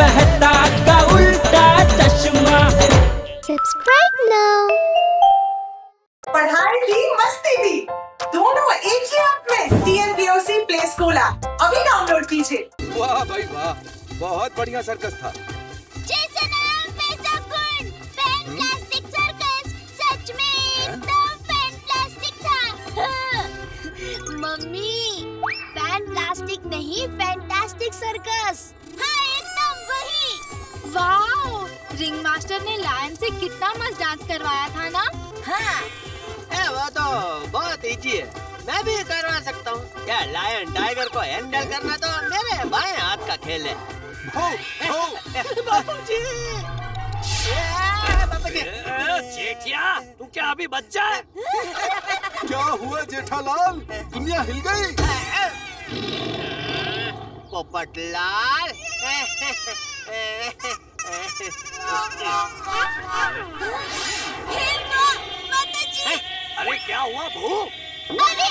मेहता का उल्टा चश्मा। Subscribe now. पढ़ाई भी मस्ती भी दोनों एक ही ऐप में। TNPOC प्ले स्कूल ऐप अभी डाउनलोड कीजिए। वाह भाई वाह, बहुत बढ़िया सर्कस था। जैसा नाम वैसा गुण, फैंटास्टिक सर्कस सच में एकदम फैंटास्टिक था। मम्मी, फैंटास्टिक नहीं फैंटास्टिक सर्कस। हाँ एकदम वही। वाओ, रिंग मास्टर ने लायन से कितना मस्त डांस करवाया था ना। हाँ वो तो बहुत इजी है, मैं भी करवा सकता हूँ। क्या लायन टाइगर को हैंडल करना तो मेरे बाएं हाथ का खेल है। बापूजी, बापूजी। जेठिया, तू क्या अभी बच्चा है? क्या हुआ जेठालाल, दुनिया हिल गई? पोपटलाल। अरे क्या हुआ भू? अरे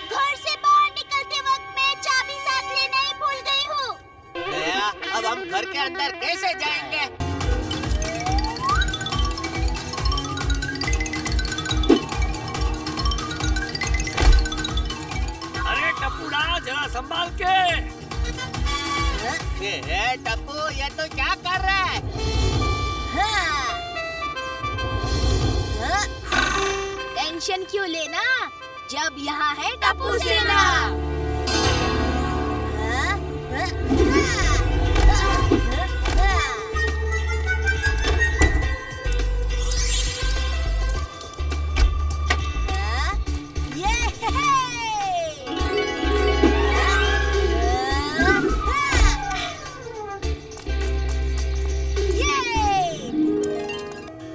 घर से बाहर निकलते वक्त मैं चाबी साथ लेना ही भूल गई हूँ। दया, अब हम घर के अंदर कैसे जाएंगे? अरे टप्पूड़ा, जरा संभाल के। टप्पू, ये तो क्या कर रहा है? टेंशन क्यों लेना, जब यहाँ है टप्पू सेना।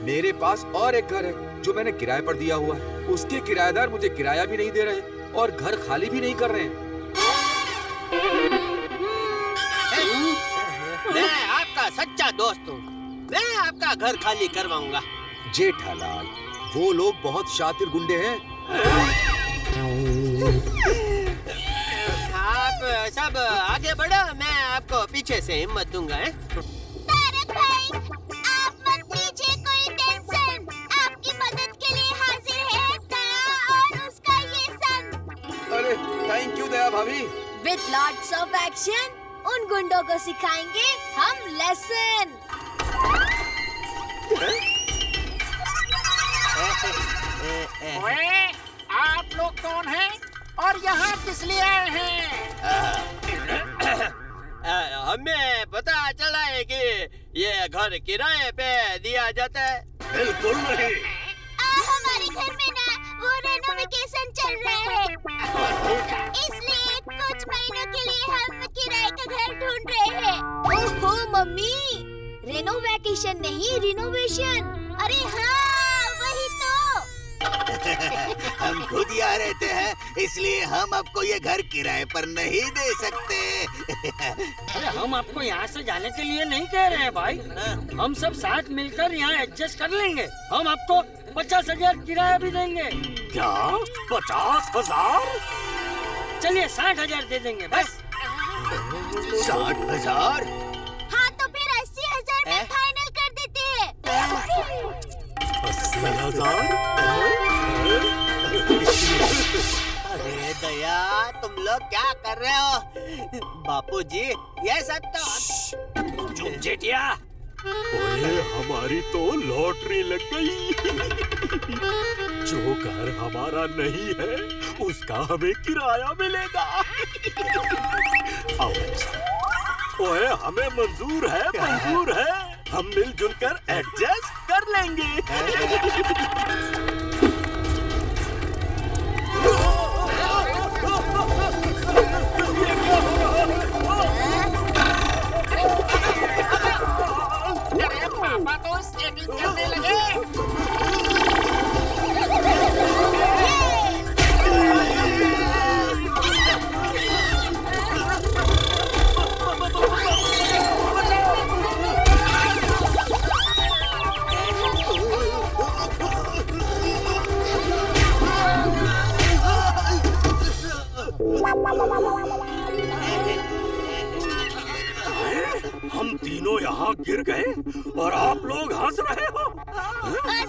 मेरे पास और एक घर है जो मैंने किराए पर दिया हुआ है। उसके किराएदार मुझे किराया भी नहीं दे रहे और घर खाली भी नहीं कर रहे हैं। मैं आपका सच्चा दोस्त हूँ, मैं आपका घर खाली करवाऊंगा। जेठालाल, वो लोग बहुत शातिर गुंडे हैं। आप सब आगे बढ़ो, मैं आपको पीछे से हिम्मत दूंगा। तारक भाई, आप मत लीजिए कोई टेंशन, आपकी मदद के लिए हाजिर है दया और उसका ये संग। अरे थैंक यू दया भाभी। With lots of action, उन गुंडों को सिखाएंगे हम लेसन। ओए, आप लोग कौन हैं और यहाँ किस लिए आए हैं? हमें पता चला है कि ये घर किराए पे दिया जाता है। बिल्कुल नहीं। हमारे घर में ना वो रेनोवेशन चल रहा है, इसलिए कुछ महीनों के लिए हम किराए का घर ढूंढ रहे हैं। ओहो मम्मी, रेनोवेशन नहीं रिनोवेशन। अरे हाँ वही तो। हम खुद यहाँ रहते हैं, इसलिए हम आपको ये घर किराए पर नहीं दे सकते। अरे हम आपको यहाँ से जाने के लिए नहीं कह रहे हैं भाई, हम सब साथ मिलकर यहाँ एडजस्ट कर लेंगे। हम आपको 50,000 किराया भी देंगे। क्या 50,000? चलिए 60,000 दे देंगे बस। 60,000? हाँ तो फिर 80,000 में फाइनल कर देते हैं। 80,000? अरे दया, तुम लोग क्या कर रहे हो? बापूजी, ये सब तो चुप जेठिया। ओए, हमारी तो लॉटरी लग गई। जो घर हमारा नहीं है उसका हमें किराया मिलेगा। आओ मेरे साथ। ओए, हमें मंजूर है, मंजूर है। हम मिलजुल कर एडजस्ट कर लेंगे। अरे पापा तो स्केटिंग करने लगे। हम तीनों यहाँ गिर गए और आप लोग हंस रहे हो।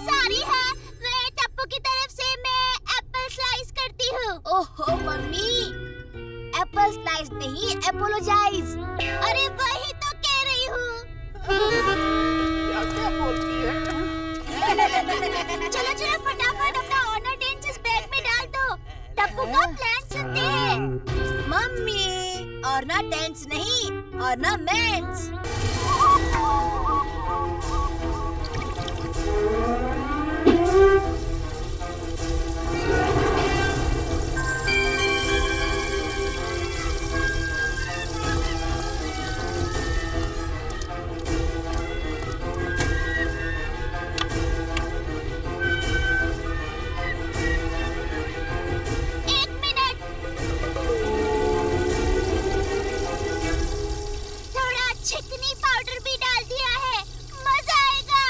सॉरी हाँ, मैं टप्पू की तरफ से मैं एप्पल स्लाइस करती हूँ। ओहो मम्मी, एप्पल स्लाइस नहीं, एपोलोजाइज। अरे वही तो कह रही हूँ। क्या बोलती है? चलो चलो फटाफट अपना ऑनर टेंस इस बैग में डाल दो। टप्पू का प्लान सुनते हैं। मम्मी, ऑनर टेंस नहीं, ऑर्नामेंट्स। चिकनी पाउडर भी डाल दिया है, मजा आएगा।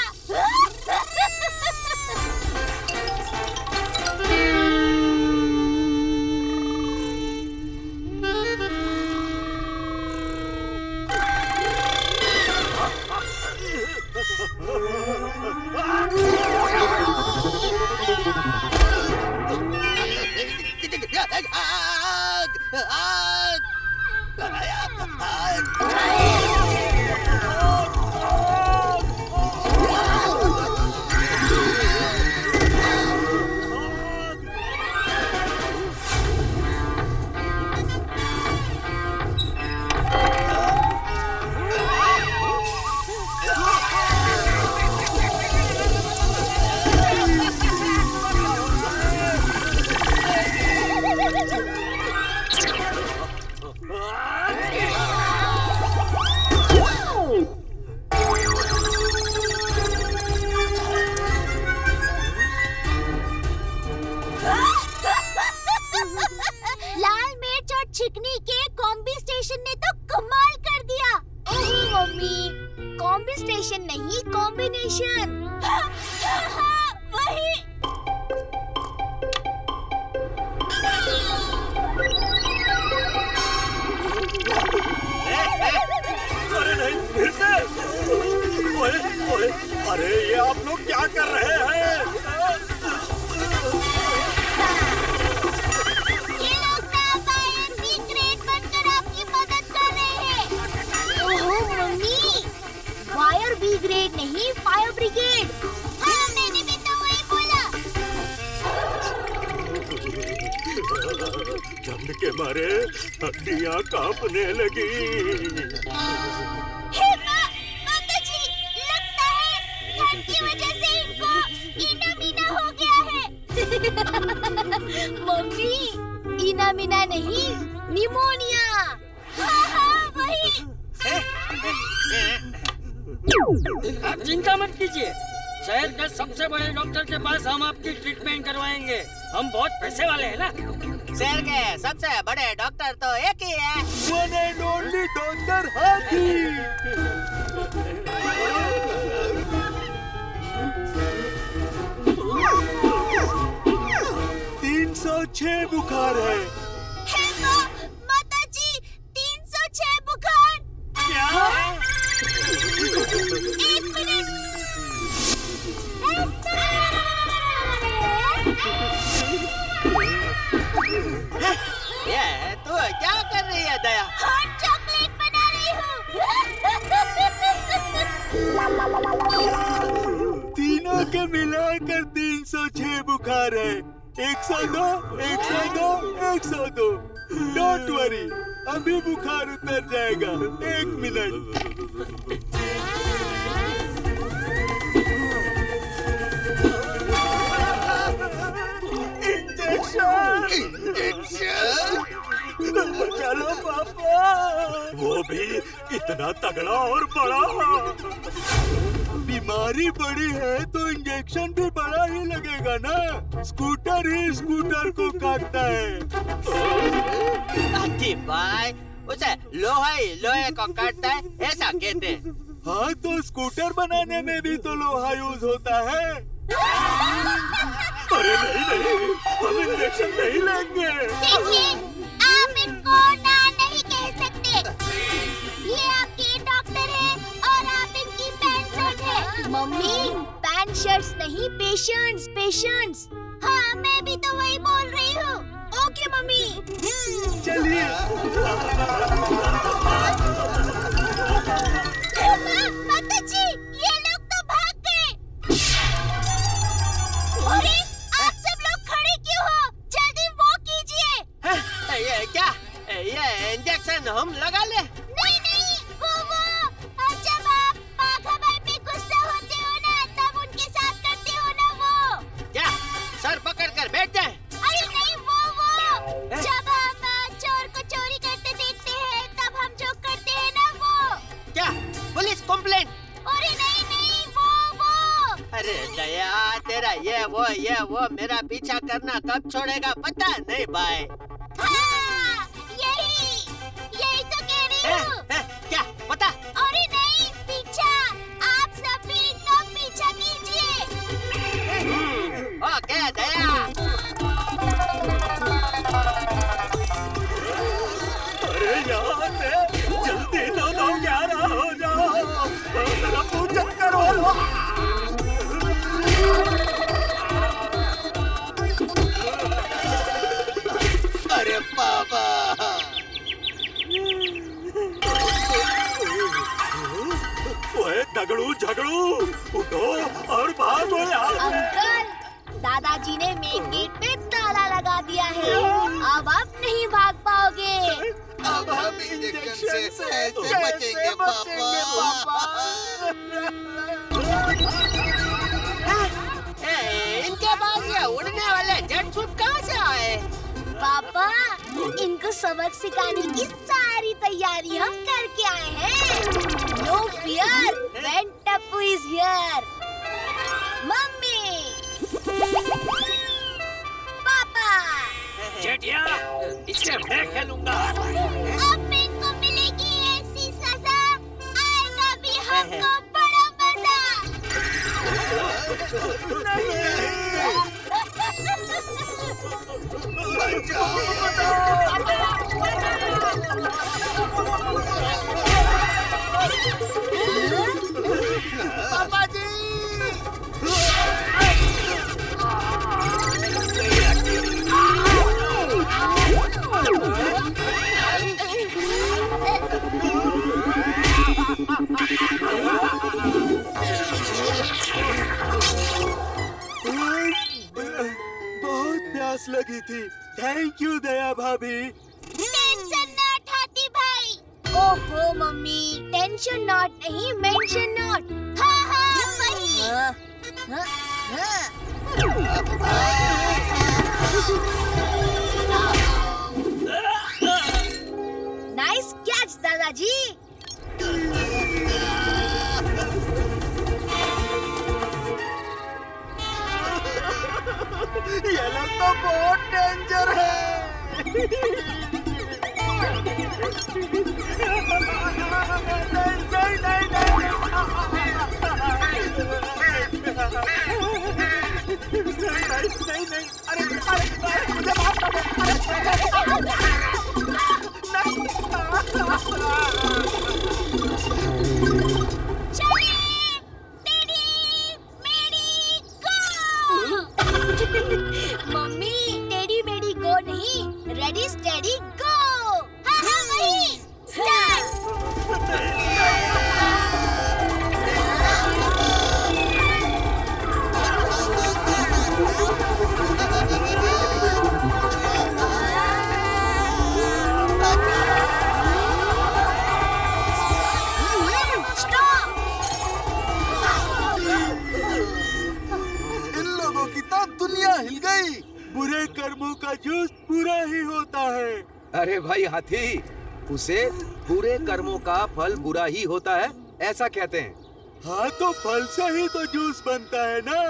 लाल मिर्च और चिकनी के कॉम्बी स्टेशन ने तो कमाल कर दिया। ओह मम्मी, कॉम्बी स्टेशन नहीं, कॉम्बिनेशन। वही। अरे नहीं, फिर से। ओए, ओए, अरे ये आप लोग क्या कर रहे हैं? ये लोग ना फायर ब्रिगेड बनकर आपकी मदद कर रहे हैं। ओह मम्मी, फायर ब्रिगेड नहीं, फायर ब्रिगेड। हाँ, मैंने भी तो वही बोला। ठंड के मारे हड्डियाँ कांपने लगी। हे माता जी, लगता है ठंड की वजह से इनको इना मीना हो गया है। मम्मी, इना मीना नहीं, निमोनिया। हाँ वही। आप चिंता मत कीजिए, शहर के सबसे बड़े डॉक्टर के पास हम आपकी ट्रीटमेंट करवाएंगे। हम बहुत पैसे वाले हैं ना। शहर के सबसे बड़े डॉक्टर तो एक ही है, One and only डॉक्टर हाथी। 306 बुखार है। हे माता जी, 306 बुखार। क्या? एक मिनट। ये तू क्या कर रही है दया? हॉट चॉकलेट बना रही हूँ। तीनों के मिलाकर 306 बुखार है। 102, 102, 102। डोंट वरी, अभी बुखार उतर जाएगा। 1 मिनट। इंजेक्शन? चलो पापा। वो भी इतना तगड़ा और बड़ा। बीमारी बड़ी है तो इंजेक्शन भी बड़ा ही लगेगा ना। स्कूटर ही स्कूटर को काटता है। हाथी भाई, उसे लोहा ही लोहे को काटता है, ऐसा कहते हैं। हाँ, तो स्कूटर बनाने में भी तो लोहा यूज होता है। अरे नहीं नहीं, हम इंजेक्शन नहीं लेंगे। देखिए, आप इनको ना नहीं कह सकते। ये आपके डॉक्टर हैं। मम्मी पैंट शर्ट्स नहीं, पेशेंट्स पेशेंट्स। हाँ मैं भी तो वही बोल रही हूँ। Okay mummy. चलिए। माता जी ये लोग तो भाग गए। अरे आप सब लोग खड़े क्यों हो? जल्दी वो कीजिए। ये क्या? ये इंजेक्शन हम लगा ले? नहीं नहीं वो जब आप बाघा भाई पे गुस्सा होते हो ना तब उनके साथ करते हो ना वो। क्या? सर पकड़ कर बैठ जाए? अरे नहीं वो जब हम चोर को चोरी करते देखते हैं तब हम जो करते हैं ना वो। क्या? Police complaint? अरे नहीं नहीं वो। अरे दया तेरा ये वो मेरा पीछा करना कब छोड़ेगा पता नहीं भाई। हाँ, यही तो कह रही हूँ। क्या पता? अरे नहीं पीछा, आप सभी तो पीछा कीजिए। ओके दया। अरे यहाँ से जल्दी 9-9-11 हो जाओ। मेरा मुंह चक्कर हो रहा। अरे बाबा, ओए दगड़ू झगड़ू उठो और भागो यहाँ से। अंकल दादाजी ने मेन गेट पे ताला लगा दिया है, अब आप नहीं भाग पाओगे। अब हम इंजेक्शन से कैसे बचेंगे पापा? इनके पास ये उड़ने वाले जेट सूट कहाँ से आए? पापा इनको सबक सिखाने की सारी तैयारी हम करके आए हैं। No fear when Tappu is here. मम्मी, पापा, जेठिया, इससे मैं खेलूंगा। अब मैं इनको मिलेगी ऐसी सजा, आएगा भी हमको बड़ा मजा। पापा जी। बहुत प्यास लगी थी। थैंक यू दया भाभी। टेंशन नॉट हाथी भाई। ओहो मम्मी, टेंशन नॉट नहीं, मेंशन नॉट। हाँ हाँ वही। नाइस कैच दादाजी। ये लोग तो बहुत डेंजर है। नहीं, अरे मुझे माफ कर दे। चलिए, टेडी मेडी गो। मम्मी टेडी मेडी गो नहीं, रेडी स्टेडी गो। हाँ हाँ वही। स्टार्ट। इन लोगों की तो दुनिया हिल गई। बुरे कर्मों का जूस बुरा ही होता है। अरे भाई हाथी, उसे बुरे कर्मों का फल बुरा ही होता है ऐसा कहते हैं। हाँ तो फल से ही तो जूस बनता है ना।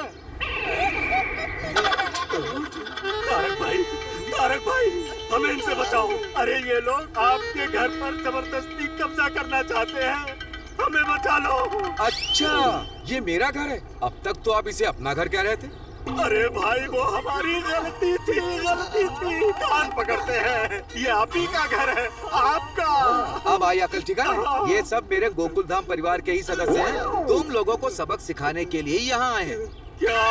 तारक भाई हमें इनसे बचाओ। अरे ये लोग आपके घर पर जबरदस्ती कब्जा करना चाहते हैं, हमें बचा लो। अच्छा, ये मेरा घर है। अब तक तो आप इसे अपना घर कह रहे थे। अरे भाई वो हमारी गलती थी। कान पकड़ते हैं, ये आप ही का घर है, आपका अब आई अकल ठिकाने। ये सब मेरे गोकुल धाम परिवार के ही सदस्य हैं। तुम लोगों को सबक सिखाने के लिए यहाँ आए हैं। क्या?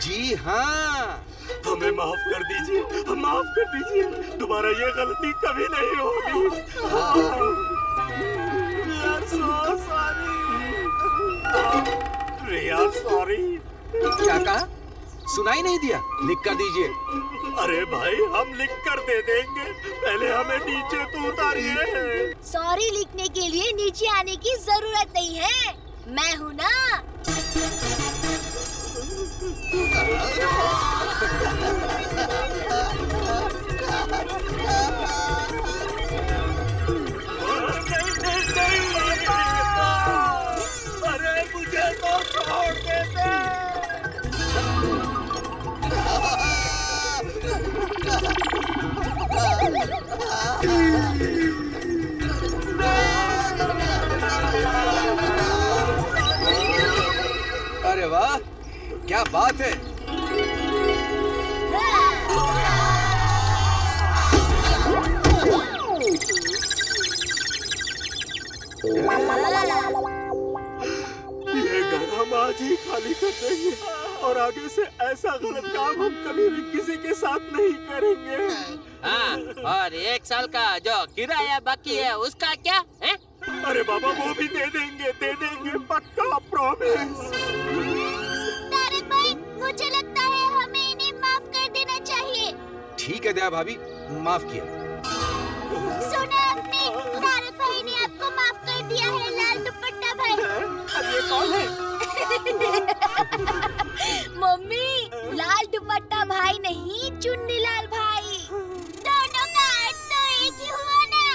जी हाँ। हमें माफ कर दीजिए, माफ कर दीजिए। दोबारा ये गलती कभी नहीं होगी। रिया सॉरी। क्या कहा? सुनाई नहीं दिया? लिख कर दीजिए। अरे भाई हम लिख कर दे देंगे, पहले हमें नीचे तो उतारिए। सॉरी लिखने के लिए नीचे आने की जरूरत नहीं है, मैं हूँ ना। अरे मुझे तो छोड़ देते। अरे वाह, क्या बात है। ये घर हम आज ही खाली कर देंगे और आगे से ऐसा गलत काम हम कभी भी किसी के साथ नहीं करेंगे। हाँ, और 1 साल का जो किराया बाकी है उसका क्या है? अरे बाबा वो भी दे देंगे पक्का, प्रॉमिस। तारक भाई, मुझे लगता है हमें इन्हें माफ कर देना चाहिए। ठीक है दया भाभी, माफ किया। सुना